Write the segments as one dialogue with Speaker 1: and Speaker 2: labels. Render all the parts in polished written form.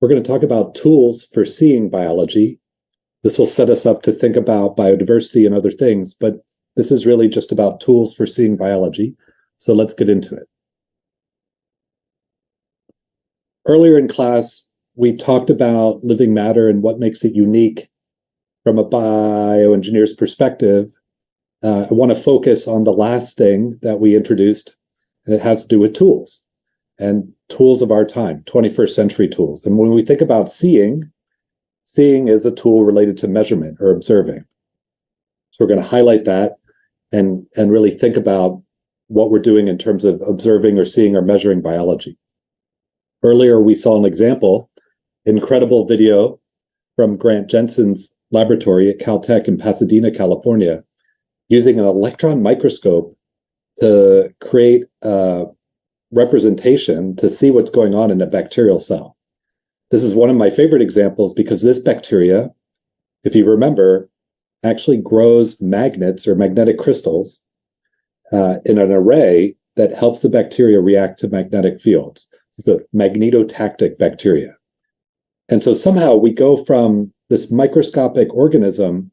Speaker 1: We're going to talk about tools for seeing biology. This will set us up to think about biodiversity and other things, but this is really just about tools for seeing biology. So let's get into it. Earlier in class, we talked about living matter and what makes it unique from a bioengineer's perspective. I want to focus on the last thing that we introduced, and it has to do with tools and tools of our time, 21st century tools. And when we think about seeing is a tool related to measurement or observing. So we're going to highlight that and really think about what we're doing in terms of observing or seeing or measuring biology. Earlier, we saw an example, incredible video from Grant Jensen's laboratory at Caltech in Pasadena, California, using an electron microscope to create a representation to see what's going on in a bacterial cell. This is one of my favorite examples because this bacteria, if you remember, actually grows magnets or magnetic crystals in an array that helps the bacteria react to magnetic fields. It's a magnetotactic bacteria. And so somehow we go from this microscopic organism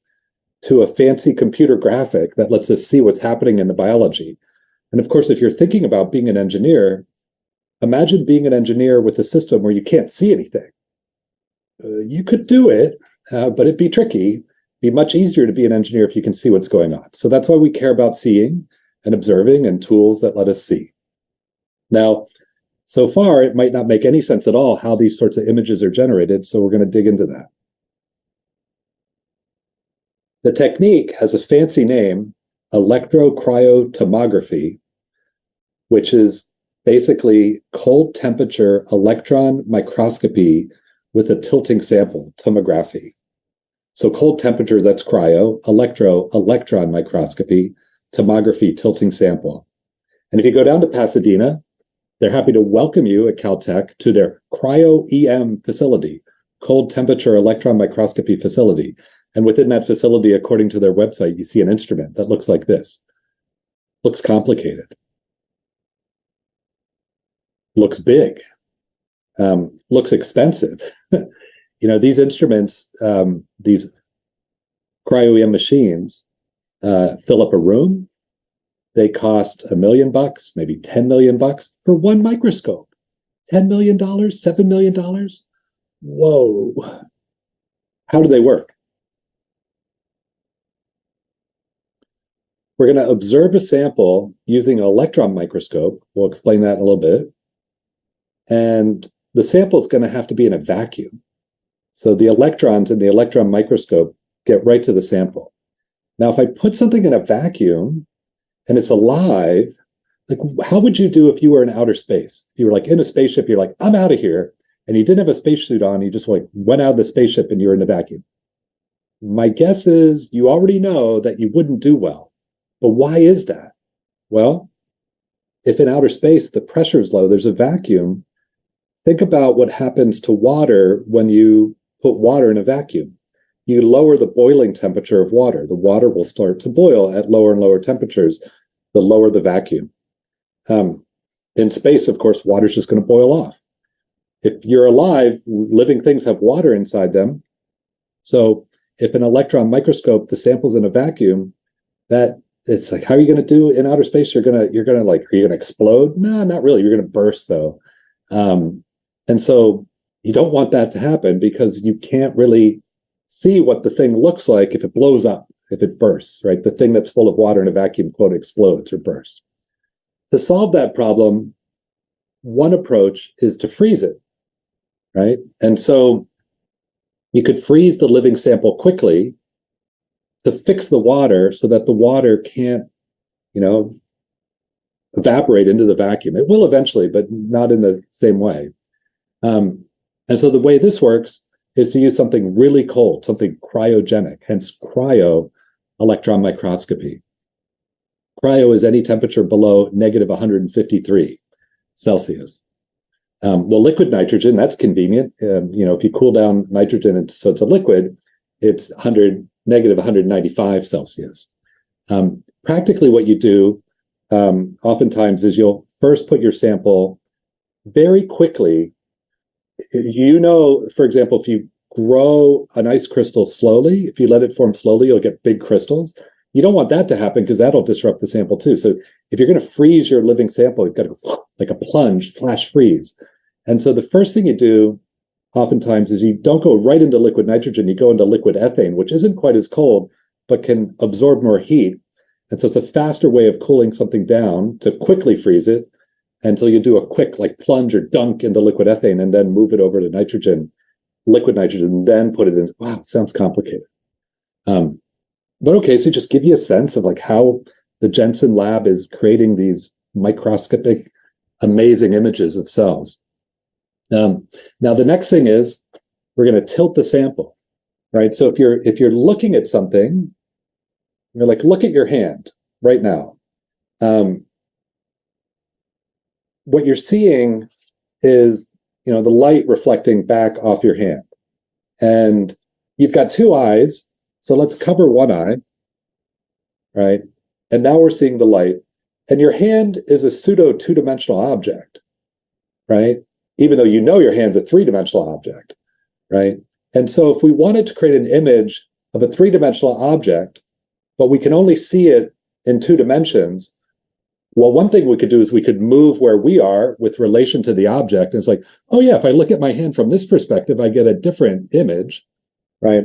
Speaker 1: to a fancy computer graphic that lets us see what's happening in the biology. And of course, if you're thinking about being an engineer, imagine being an engineer with a system where you can't see anything. You could do it, but it'd be tricky. It'd be much easier to be an engineer if you can see what's going on. So that's why we care about seeing and observing and tools that let us see. Now, so far, it might not make any sense at all how these sorts of images are generated, so we're going to dig into that. The technique has a fancy name, electrocriotomography, which is basically cold temperature electron microscopy with a tilting sample, tomography. So cold temperature, that's cryo, electron microscopy, tomography, tilting sample. And if you go down to Pasadena, they're happy to welcome you at Caltech to their cryo-EM facility, cold temperature electron microscopy facility. And within that facility, according to their website, you see an instrument that looks like this. Looks complicated. Looks big. Looks expensive. These instruments, these cryo-EM machines, fill up a room. They cost $1 million, maybe $10 million for one microscope. $10 million, $7 million. Whoa. How do they work? We're going to observe a sample using an electron microscope. We'll explain that in a little bit. And the sample is going to have to be in a vacuum. So the electrons in the electron microscope get right to the sample. Now, if I put something in a vacuum and it's alive, like how would you do if you were in outer space? If you were like in a spaceship, you're like, I'm out of here. And you didn't have a spacesuit on, you just like went out of the spaceship and you're in a vacuum. My guess is you already know that you wouldn't do well. But why is that? Well, if in outer space the pressure is low, there's a vacuum. Think about what happens to water when you put water in a vacuum. You lower the boiling temperature of water. The water will start to boil at lower and lower temperatures, the lower the vacuum. In space, of course, water's just going to boil off. If you're alive, living things have water inside them. So if an electron microscope, the sample's in a vacuum, that it's like, how are you going to do in outer space? You're gonna like, are you going to explode? No, not really. You're going to burst though. And so you don't want that to happen because you can't really see what the thing looks like if it blows up, if it bursts, right? The thing that's full of water in a vacuum, quote, explodes or bursts. To solve that problem, one approach is to freeze it, right? And so you could freeze the living sample quickly to fix the water so that the water can't, evaporate into the vacuum. It will eventually, but not in the same way. And so the way this works is to use something really cold, something cryogenic, hence cryo electron microscopy. Cryo is any temperature below negative 153 Celsius. Well, liquid nitrogen, that's convenient. If you cool down nitrogen so it's a liquid, it's negative 195 Celsius. Practically what you do oftentimes is you'll first put your sample very quickly for example, if you grow an ice crystal slowly, if you let it form slowly, you'll get big crystals. You don't want that to happen because that'll disrupt the sample too. So if you're going to freeze your living sample, you've got to go like a plunge, flash freeze. And so the first thing you do oftentimes is you don't go right into liquid nitrogen, you go into liquid ethane, which isn't quite as cold, but can absorb more heat. And so it's a faster way of cooling something down to quickly freeze it until you do a quick like plunge or dunk into liquid ethane and then move it over to liquid nitrogen, and then put it in. Wow, it sounds complicated. But okay, so just give you a sense of like how the Jensen lab is creating these microscopic, amazing images of cells. Now the next thing is we're going to tilt the sample, right? So if you're looking at something, you're like, look at your hand right now. What you're seeing is, the light reflecting back off your hand. And you've got two eyes, so let's cover one eye, right? And now we're seeing the light. And your hand is a pseudo two-dimensional object, right? Even though your hand's a three-dimensional object, right? And so if we wanted to create an image of a three-dimensional object, but we can only see it in two dimensions, well, one thing we could do is we could move where we are with relation to the object. And it's like, oh yeah, if I look at my hand from this perspective, I get a different image, right?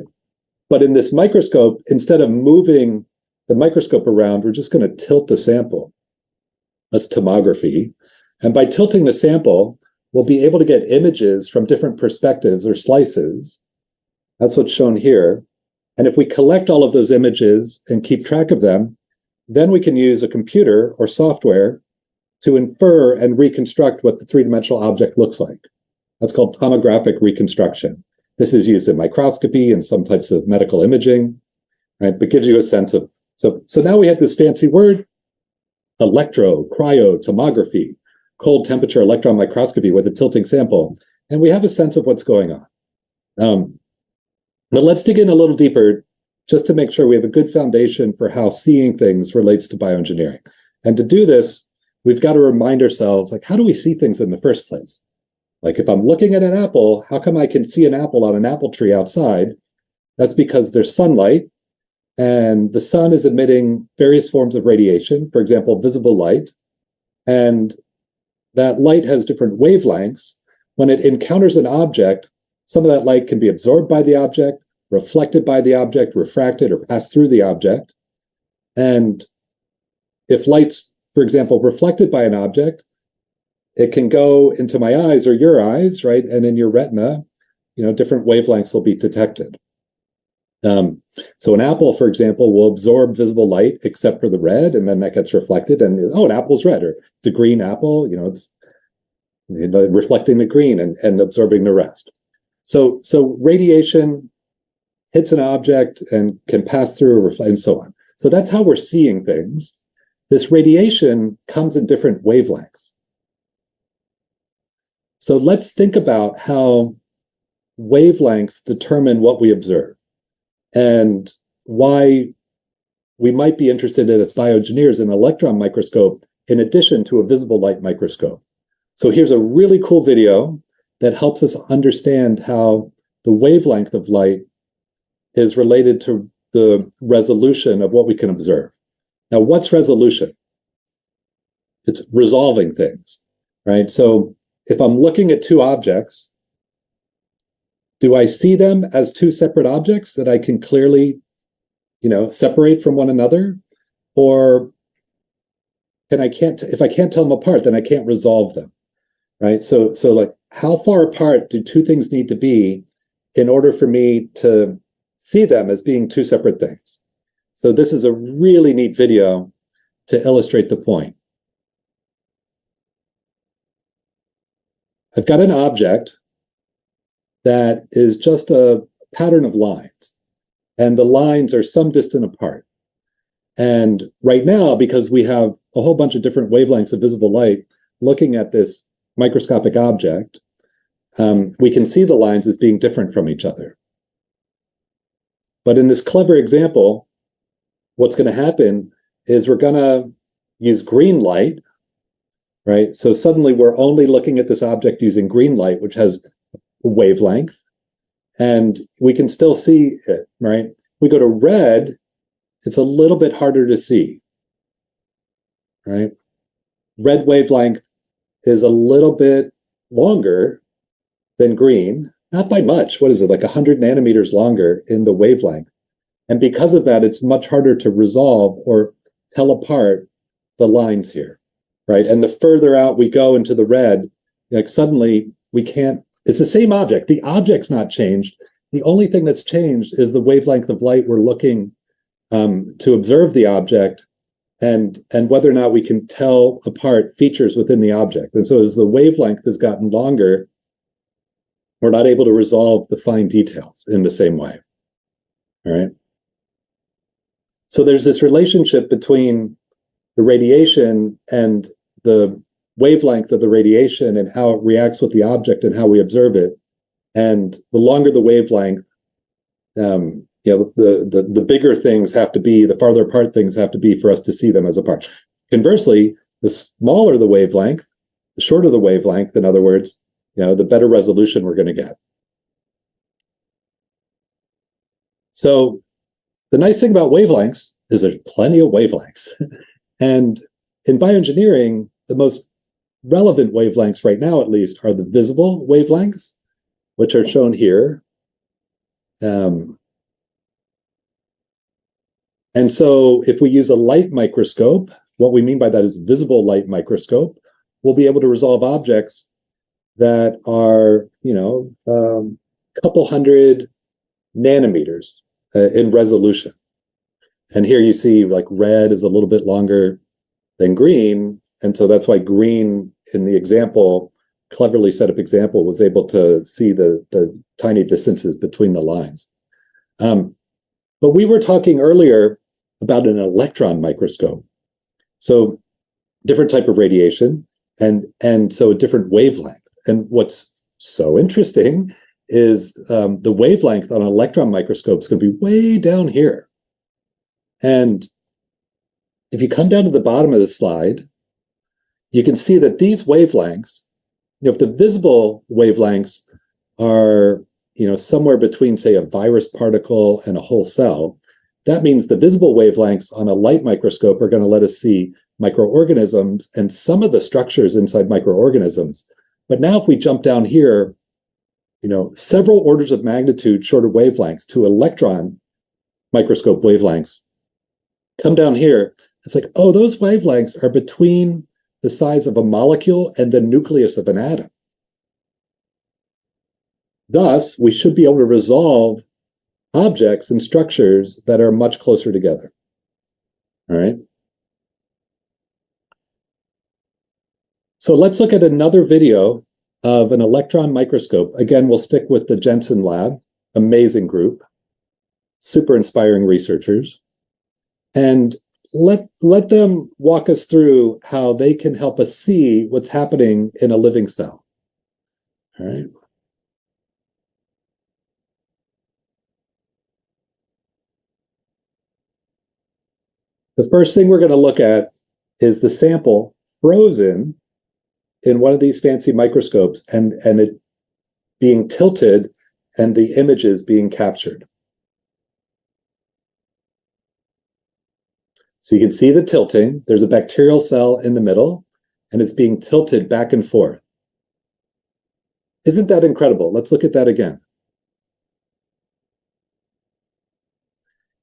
Speaker 1: But in this microscope, instead of moving the microscope around, we're just going to tilt the sample. That's tomography. And by tilting the sample, we'll be able to get images from different perspectives or slices. That's what's shown here. And if we collect all of those images and keep track of them, then we can use a computer or software to infer and reconstruct what the three-dimensional object looks like. That's called tomographic reconstruction. This is used in microscopy and some types of medical imaging, right? But gives you a sense of, so now we have this fancy word, cryotomography, cold temperature electron microscopy with a tilting sample. And we have a sense of what's going on. But let's dig in a little deeper just to make sure we have a good foundation for how seeing things relates to bioengineering. And to do this, we've got to remind ourselves, like, how do we see things in the first place? Like, if I'm looking at an apple, how come I can see an apple on an apple tree outside? That's because there's sunlight, and the sun is emitting various forms of radiation, for example, visible light. And that light has different wavelengths. When it encounters an object, some of that light can be absorbed by the object, reflected by the object, refracted, or passed through the object. And if light's, for example, reflected by an object, it can go into my eyes or your eyes, right? And in your retina, different wavelengths will be detected. So an apple, for example, will absorb visible light except for the red, and then that gets reflected, and an apple's red, or it's a green apple, it's reflecting the green and absorbing the rest. So radiation hits an object and can pass through, reflect, and so on. So that's how we're seeing things. This radiation comes in different wavelengths. So let's think about how wavelengths determine what we observe and why we might be interested in, as bioengineers, in an electron microscope in addition to a visible light microscope. So here's a really cool video that helps us understand how the wavelength of light is related to the resolution of what we can observe. Now, what's resolution? It's resolving things, right? So if I'm looking at two objects, do I see them as two separate objects that I can clearly, separate from one another? Or if I can't tell them apart, then I can't resolve them, right? So like, how far apart do two things need to be in order for me to see them as being two separate things? So this is a really neat video to illustrate the point. I've got an object that is just a pattern of lines, and the lines are some distance apart. And right now, because we have a whole bunch of different wavelengths of visible light looking at this microscopic object, we can see the lines as being different from each other. But in this clever example, what's going to happen is we're going to use green light, right? So suddenly we're only looking at this object using green light, which has a wavelength, and we can still see it, right? We go to red, it's a little bit harder to see, right? Red wavelength is a little bit longer than green, not by much. What is it, like 100 nanometers longer in the wavelength? And because of that, it's much harder to resolve or tell apart the lines here, right? And the further out we go into the red, like suddenly we can't, it's the same object. The object's not changed. The only thing that's changed is the wavelength of light we're looking to observe the object, and whether or not we can tell apart features within the object. And so as the wavelength has gotten longer, we're not able to resolve the fine details in the same way, all right? So there's this relationship between the radiation and the wavelength of the radiation and how it reacts with the object and how we observe it. And the longer the wavelength, the bigger things have to be, the farther apart things have to be for us to see them as a part. Conversely, the smaller the wavelength, the shorter the wavelength, in other words, the better resolution we're going to get. So the nice thing about wavelengths is there's plenty of wavelengths. And in bioengineering, the most relevant wavelengths right now, at least, are the visible wavelengths, which are shown here. And so if we use a light microscope, what we mean by that is visible light microscope, we'll be able to resolve objects that are, a couple hundred nanometers in resolution. And here you see like red is a little bit longer than green. And so that's why green in the example, cleverly set up example, was able to see the tiny distances between the lines. But we were talking earlier about an electron microscope. So different type of radiation and so a different wavelength. And what's so interesting is the wavelength on an electron microscope is going to be way down here. And if you come down to the bottom of the slide, you can see that these wavelengths, if the visible wavelengths are, somewhere between, say, a virus particle and a whole cell, that means the visible wavelengths on a light microscope are going to let us see microorganisms and some of the structures inside microorganisms. But now if we jump down here, several orders of magnitude shorter wavelengths to electron microscope wavelengths, come down here, it's like, oh, those wavelengths are between the size of a molecule and the nucleus of an atom. Thus, we should be able to resolve objects and structures that are much closer together. All right. So let's look at another video of an electron microscope. Again, we'll stick with the Jensen lab, amazing group, super inspiring researchers. And let them walk us through how they can help us see what's happening in a living cell. All right. The first thing we're going to look at is the sample frozen in one of these fancy microscopes and it being tilted and the images being captured. So you can see the tilting. There's a bacterial cell in the middle, and it's being tilted back and forth. Isn't that incredible? Let's look at that again.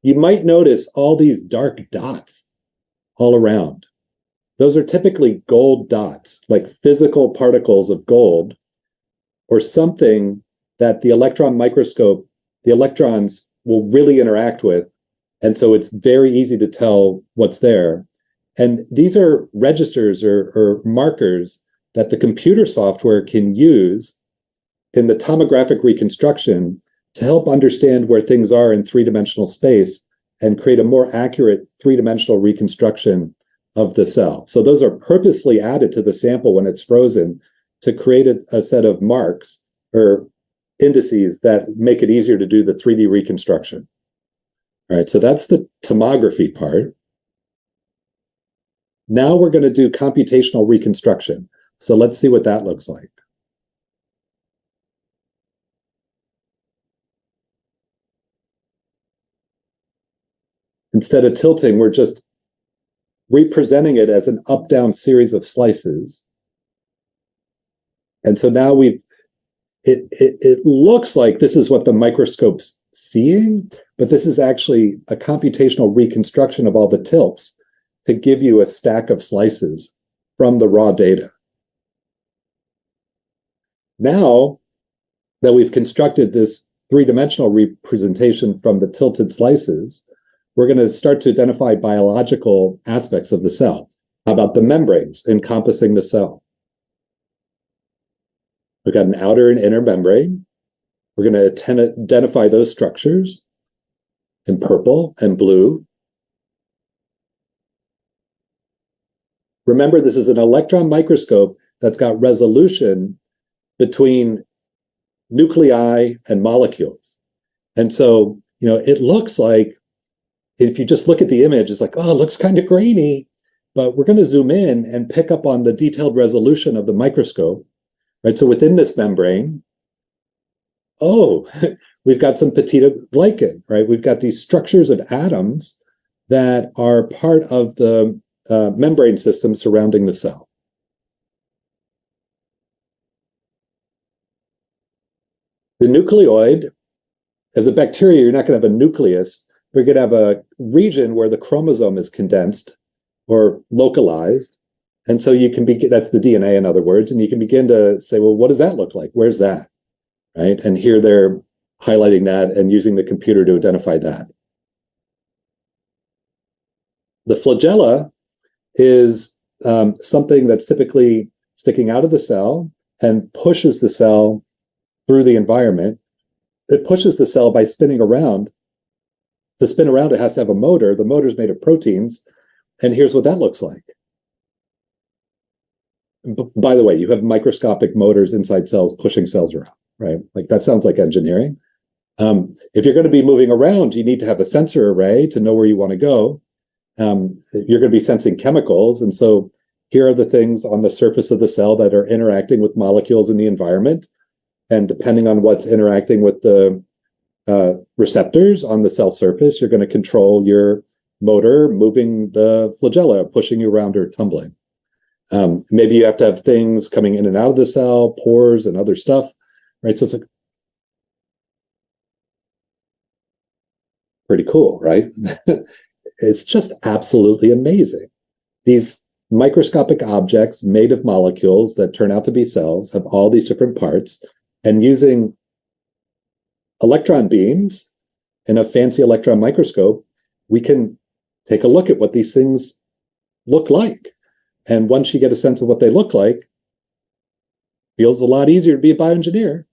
Speaker 1: You might notice all these dark dots all around. Those are typically gold dots, like physical particles of gold, or something that the electron microscope, the electrons will really interact with. And so it's very easy to tell what's there. And these are registers or markers that the computer software can use in the tomographic reconstruction to help understand where things are in three-dimensional space and create a more accurate three-dimensional reconstruction of the cell. So those are purposely added to the sample when it's frozen to create a set of marks or indices that make it easier to do the 3D reconstruction. All right, so that's the tomography part. Now we're going to do computational reconstruction. So let's see what that looks like. instead of tilting, we're just representing it as an up-down series of slices. And so now it looks like this is what the microscope's seeing, but this is actually a computational reconstruction of all the tilts to give you a stack of slices from the raw data. Now that we've constructed this three-dimensional representation from the tilted slices, we're going to start to identify biological aspects of the cell. How about the membranes encompassing the cell? We've got an outer and inner membrane. We're going to identify those structures in purple and blue. Remember, this is an electron microscope that's got resolution between nuclei and molecules. And so, it looks like, if you just look at the image, it's like, oh, it looks kind of grainy, but we're going to zoom in and pick up on the detailed resolution of the microscope, right? So within this membrane, we've got some peptidoglycan, right? We've got these structures of atoms that are part of the membrane system surrounding the cell. The nucleoid, as a bacteria, you're not going to have a nucleus. We're going to have a region where the chromosome is condensed or localized. And so you can begin, that's the DNA, in other words, and you can begin to say, well, what does that look like? Where's that? Right? And here they're highlighting that and using the computer to identify that. The flagella is something that's typically sticking out of the cell and pushes the cell through the environment. It pushes the cell by spinning around. To spin around, it has to have a motor. The motor is made of proteins. And here's what that looks like. By the way, you have microscopic motors inside cells pushing cells around, right? Like that sounds like engineering. If you're going to be moving around, you need to have a sensor array to know where you want to go. You're going to be sensing chemicals. And so here are the things on the surface of the cell that are interacting with molecules in the environment. And depending on what's interacting with the receptors on the cell surface, you're going to control your motor moving the flagella, pushing you around or tumbling. Maybe you have to have things coming in and out of the cell, pores and other stuff, right? So it's like pretty cool, right? It's just absolutely amazing. These microscopic objects made of molecules that turn out to be cells have all these different parts, and using electron beams in a fancy electron microscope, we can take a look at what these things look like. And once you get a sense of what they look like, it feels a lot easier to be a bioengineer.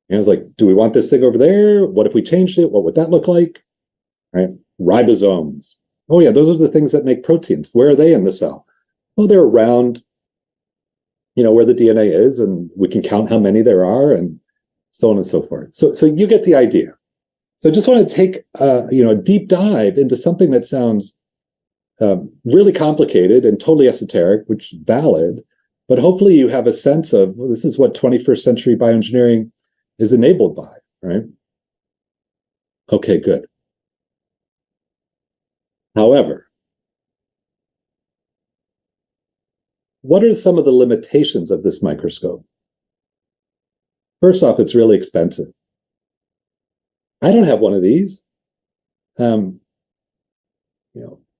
Speaker 1: And it's like, do we want this thing over there? What if we changed it? What would that look like? Right? Ribosomes. Oh yeah, those are the things that make proteins. Where are they in the cell? Oh, they're around, where the DNA is, and we can count how many there are, and so on and so forth. So you get the idea. So I just want to take a deep dive into something that sounds really complicated and totally esoteric, which is valid, but hopefully you have a sense of, well, this is what 21st century bioengineering is enabled by, right? Okay, good. However, what are some of the limitations of this microscope? First off, it's really expensive. I don't have one of these.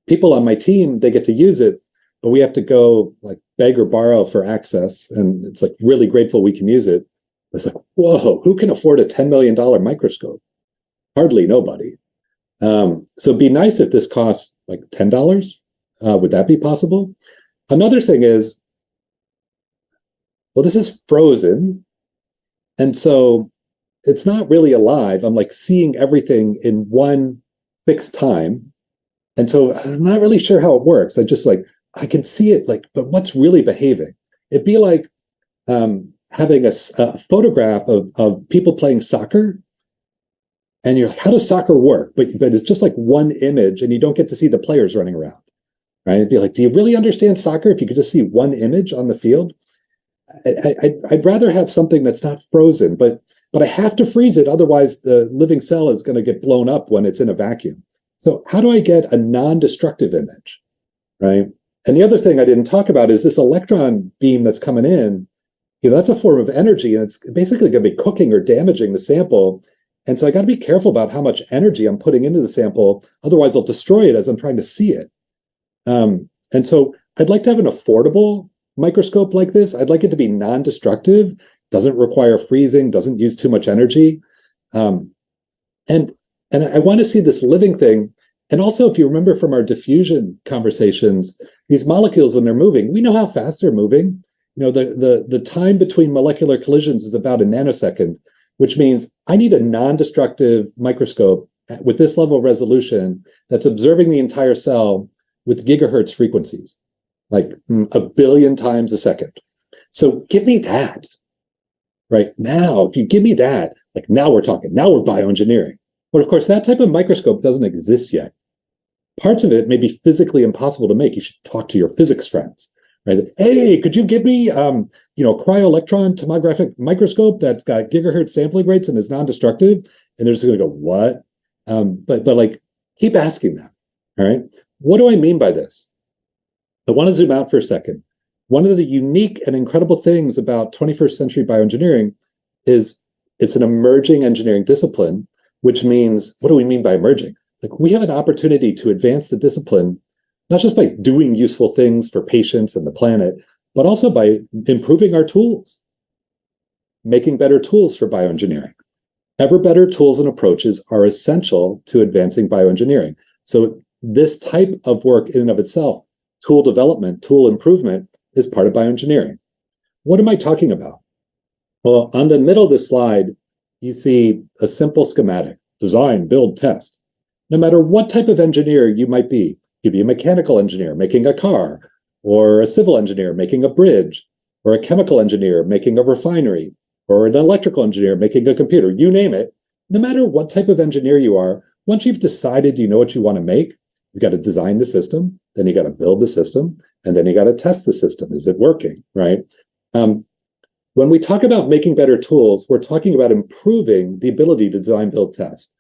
Speaker 1: People on my team, they get to use it, but we have to go like beg or borrow for access. And it's like really grateful we can use it. It's like, whoa, who can afford a $10 million microscope? Hardly nobody. So it'd be nice if this costs like $10. Would that be possible? Another thing is, well, this is frozen. And so it's not really alive. I'm like seeing everything in one fixed time. And so I'm not really sure how it works. I can see it but what's really behaving? It'd be like having a photograph of people playing soccer. And you're like, how does soccer work? But it's just like one image and you don't get to see the players running around, right? It'd be like, do you really understand soccer if you could just see one image on the field? I'd rather have something that's not frozen, but I have to freeze it. Otherwise, the living cell is going to get blown up when it's in a vacuum. So how do I get a non-destructive image, right? And the other thing I didn't talk about is this electron beam that's coming in, that's a form of energy, and it's basically going to be cooking or damaging the sample. And so I got to be careful about how much energy I'm putting into the sample. Otherwise, I'll destroy it as I'm trying to see it. And so I'd like to have an affordable microscope like this. I'd like it to be non-destructive, doesn't require freezing, doesn't use too much energy. And I want to see this living thing. And also, if you remember from our diffusion conversations, these molecules, when they're moving, we know how fast they're moving. The time between molecular collisions is about a nanosecond, which means I need a non-destructive microscope with this level of resolution that's observing the entire cell with gigahertz frequencies, like a billion times a second. So give me that. Right now, if you give me that, like now we're talking, now we're bioengineering. But of course, that type of microscope doesn't exist yet. Parts of it may be physically impossible to make. You should talk to your physics friends. Right? Hey, could you give me, cryo-electron tomographic microscope that's got gigahertz sampling rates and is non-destructive? And they're just going to go, what? But like, keep asking them. All right. What do I mean by this? I want to zoom out for a second. One of the unique and incredible things about 21st century bioengineering is it's an emerging engineering discipline, which means, what do we mean by emerging? Like, we have an opportunity to advance the discipline, not just by doing useful things for patients and the planet, but also by improving our tools, making better tools for bioengineering. Ever better tools and approaches are essential to advancing bioengineering. So this type of work in and of itself, tool development, tool improvement, is part of bioengineering. What am I talking about? Well, on the middle of this slide, you see a simple schematic: design, build, test. No matter what type of engineer you might be, you'd be a mechanical engineer making a car, or a civil engineer making a bridge, or a chemical engineer making a refinery, or an electrical engineer making a computer, you name it. No matter what type of engineer you are, once you've decided you know what you want to make, you got to design the system, then you got to build the system, and then you got to test the system. Is it working, right? When we talk about making better tools, we're talking about improving the ability to design, build, test.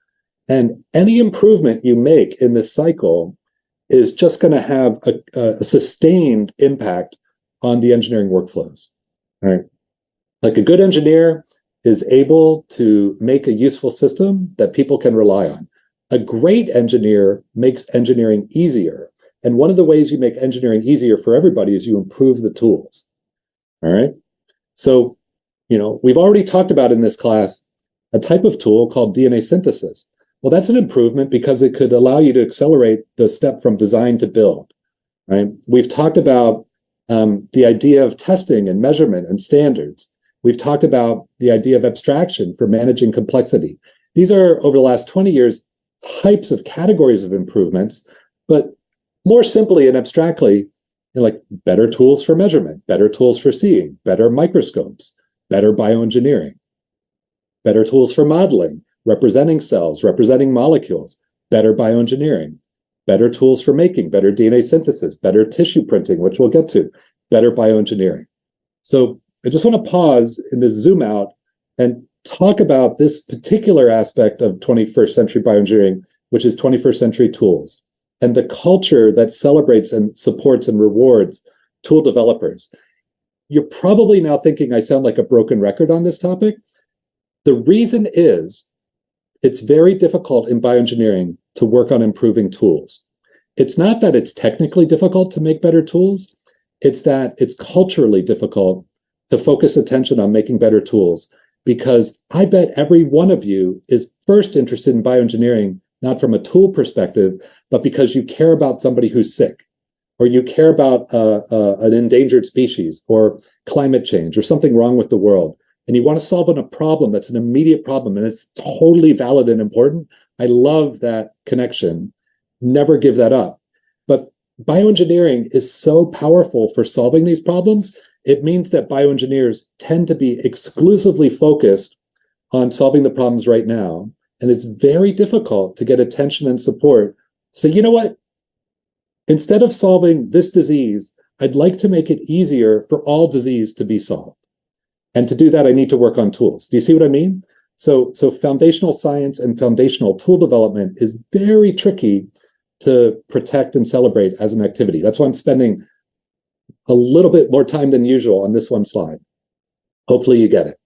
Speaker 1: And any improvement you make in this cycle is just going to have a sustained impact on the engineering workflows, right? Like, a good engineer is able to make a useful system that people can rely on. A great engineer makes engineering easier. And one of the ways you make engineering easier for everybody is you improve the tools. All right. So, we've already talked about in this class a type of tool called DNA synthesis. Well, that's an improvement because it could allow you to accelerate the step from design to build. Right. We've talked about the idea of testing and measurement and standards. We've talked about the idea of abstraction for managing complexity. These are, over the last 20 years, types of categories of improvements, but more simply and abstractly, like better tools for measurement, better tools for seeing, better microscopes, better bioengineering, better tools for modeling, representing cells, representing molecules, better bioengineering, better tools for making, better DNA synthesis, better tissue printing, which we'll get to, better bioengineering. So I just want to pause in this zoom out and talk about this particular aspect of 21st century bioengineering, which is 21st century tools, and the culture that celebrates and supports and rewards tool developers. You're probably now thinking I sound like a broken record on this topic. The reason is it's very difficult in bioengineering to work on improving tools. It's not that it's technically difficult to make better tools. It's that it's culturally difficult to focus attention on making better tools, because I bet every one of you is first interested in bioengineering, not from a tool perspective, but because you care about somebody who's sick, or you care about an endangered species, or climate change, or something wrong with the world. And you want to solve a problem that's an immediate problem, and it's totally valid and important. I love that connection. Never give that up. But bioengineering is so powerful for solving these problems. It means that bioengineers tend to be exclusively focused on solving the problems right now. And it's very difficult to get attention and support. So you know what? Instead of solving this disease, I'd like to make it easier for all disease to be solved. And to do that, I need to work on tools. Do you see what I mean? So foundational science and foundational tool development is very tricky to protect and celebrate as an activity. That's why I'm spending a little bit more time than usual on this one slide. Hopefully you get it.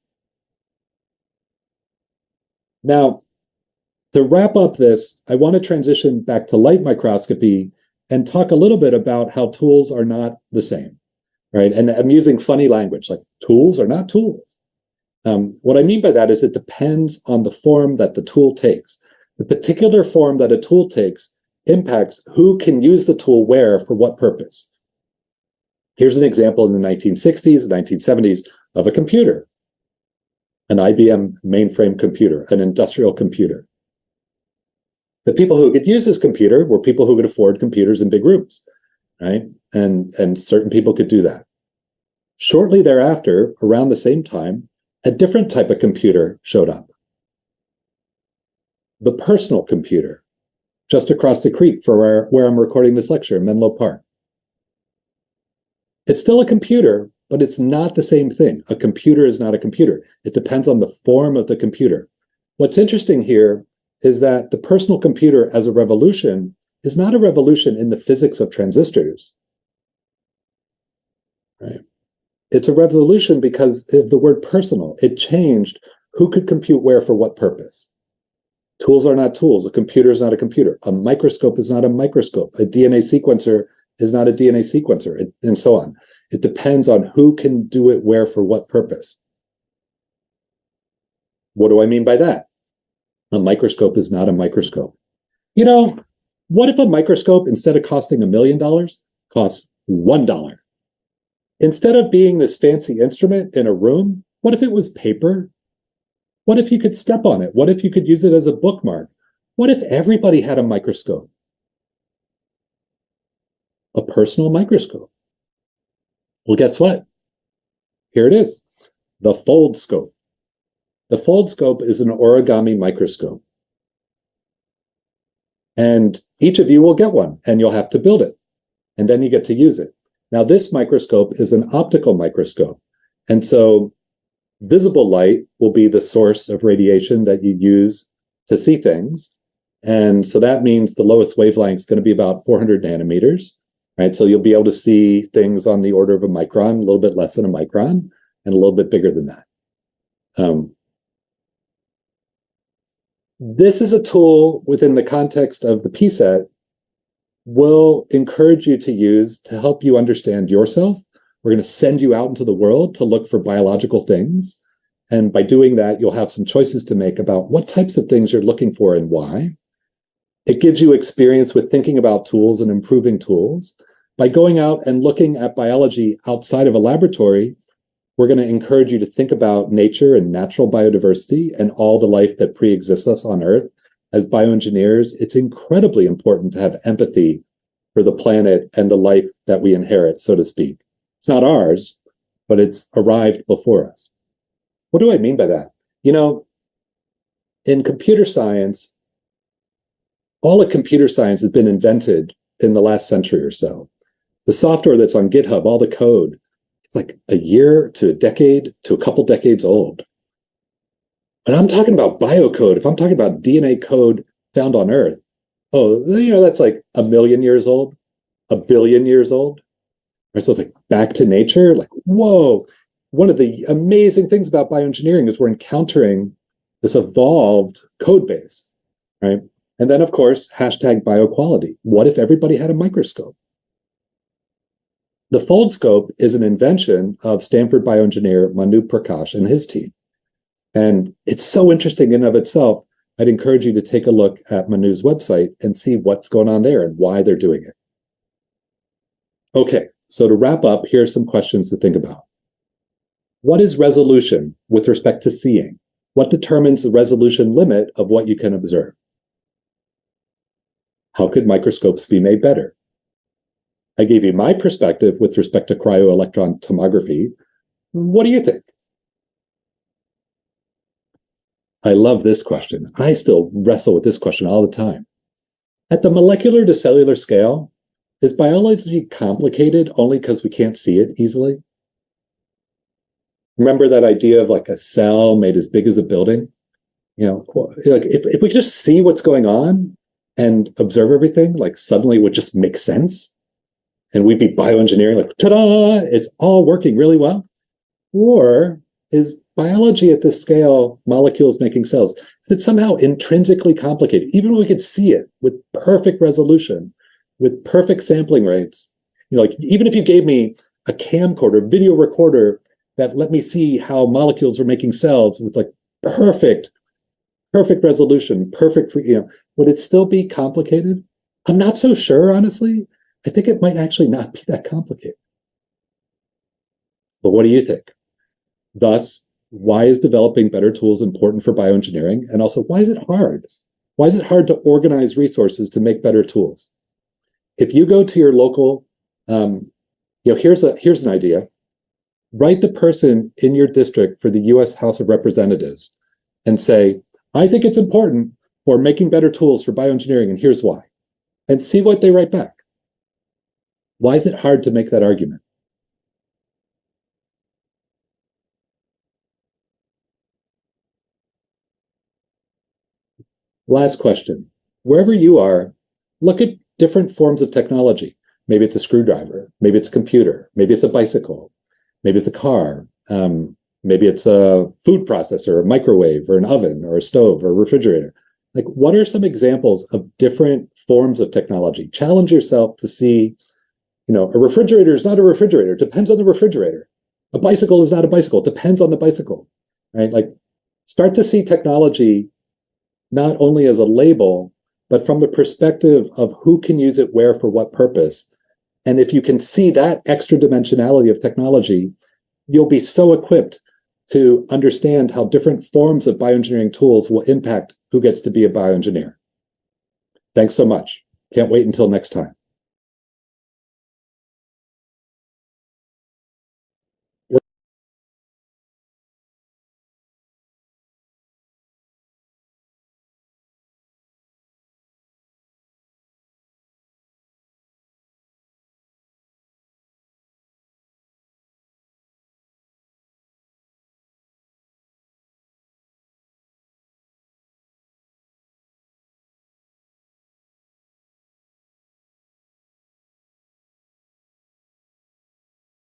Speaker 1: Now, to wrap up this, I want to transition back to light microscopy and talk a little bit about how tools are not the same, right? And I'm using funny language, like tools are not tools. What I mean by that is it depends on the form that the tool takes. The particular form that a tool takes impacts who can use the tool where for what purpose. Here's an example in the 1960s, 1970s of a computer, an IBM mainframe computer, an industrial computer. The people who could use this computer were people who could afford computers in big rooms, right? And certain people could do that. Shortly thereafter, around the same time, a different type of computer showed up. The personal computer, just across the creek from where I'm recording this lecture in Menlo Park. It's still a computer, but it's not the same thing. A computer is not a computer. It depends on the form of the computer. What's interesting here is that the personal computer as a revolution is not a revolution in the physics of transistors, right? It's a revolution because of the word personal. It changed who could compute where for what purpose. Tools are not tools. A computer is not a computer. A microscope is not a microscope. A DNA sequencer is not a DNA sequencer, and so on. It depends on who can do it where for what purpose. What do I mean by that? A microscope is not a microscope. You know, what if a microscope, instead of costing $1 million, costs $1? Instead of being this fancy instrument in a room, what if it was paper? What if you could step on it? What if you could use it as a bookmark? What if everybody had a microscope? A personal microscope. Well, guess what? Here it is, the fold scope. The fold scope is an origami microscope. And each of you will get one, and you'll have to build it. And then you get to use it. Now, this microscope is an optical microscope. And so visible light will be the source of radiation that you use to see things. And so that means the lowest wavelength is going to be about 400 nanometers, right? So you'll be able to see things on the order of a micron, a little bit less than a micron, and a little bit bigger than that. This is a tool within the context of the PSET will encourage you to use to help you understand yourself. We're going to send you out into the world to look for biological things. And by doing that, you'll have some choices to make about what types of things you're looking for and why. It gives you experience with thinking about tools and improving tools. By going out and looking at biology outside of a laboratory, we're going to encourage you to think about nature and natural biodiversity and all the life that pre-exists us on Earth. As bioengineers, it's incredibly important to have empathy for the planet and the life that we inherit, so to speak. It's not ours, but it's arrived before us. What do I mean by that? You know, in computer science, all of computer science has been invented in the last century or so. The software that's on GitHub, all the code, it's like a year to a decade to a couple decades old. And I'm talking about biocode. If I'm talking about DNA code found on Earth, oh, you know, that's like 1 million years old, 1 billion years old. Right? So it's like back to nature, like, whoa. One of the amazing things about bioengineering is we're encountering this evolved code base, right? And then, of course, hashtag bioquality. What if everybody had a microscope? The fold scope is an invention of Stanford bioengineer Manu Prakash and his team. And it's so interesting in and of itself. I'd encourage you to take a look at Manu's website and see what's going on there and why they're doing it. Okay, so to wrap up, here are some questions to think about. What is resolution with respect to seeing? What determines the resolution limit of what you can observe? How could microscopes be made better? I gave you my perspective with respect to cryo-electron tomography. What do you think? I love this question. I still wrestle with this question all the time. At the molecular to cellular scale, is biology complicated only because we can't see it easily? Remember that idea of like a cell made as big as a building? Like if we just see what's going on and observe everything, like suddenly it would just make sense. And we'd be bioengineering, like, ta-da, it's all working really well. Or is biology at this scale, molecules making cells, is it somehow intrinsically complicated? Even when we could see it with perfect resolution, with perfect sampling rates, like even if you gave me a camcorder, video recorder that let me see how molecules are making cells with like perfect resolution, would it still be complicated? I'm not so sure, honestly. I think it might actually not be that complicated. But what do you think? Thus, why is developing better tools important for bioengineering? And also, why is it hard? Why is it hard to organize resources to make better tools? If you go to your local, here's an idea. Write the person in your district for the U.S. House of Representatives and say, I think it's important for making better tools for bioengineering, and here's why. And see what they write back. Why is it hard to make that argument? Last question. Wherever you are, look at different forms of technology. Maybe it's a screwdriver. Maybe it's a computer. Maybe it's a bicycle. Maybe it's a car. Maybe it's a food processor, a microwave, or an oven, or a stove, or a refrigerator. Like, what are some examples of different forms of technology? Challenge yourself to see, a refrigerator is not a refrigerator. It depends on the refrigerator. A bicycle is not a bicycle. It depends on the bicycle, right? Like, start to see technology not only as a label, but from the perspective of who can use it where for what purpose. And if you can see that extra dimensionality of technology, you'll be so equipped to understand how different forms of bioengineering tools will impact who gets to be a bioengineer. Thanks so much. Can't wait until next time.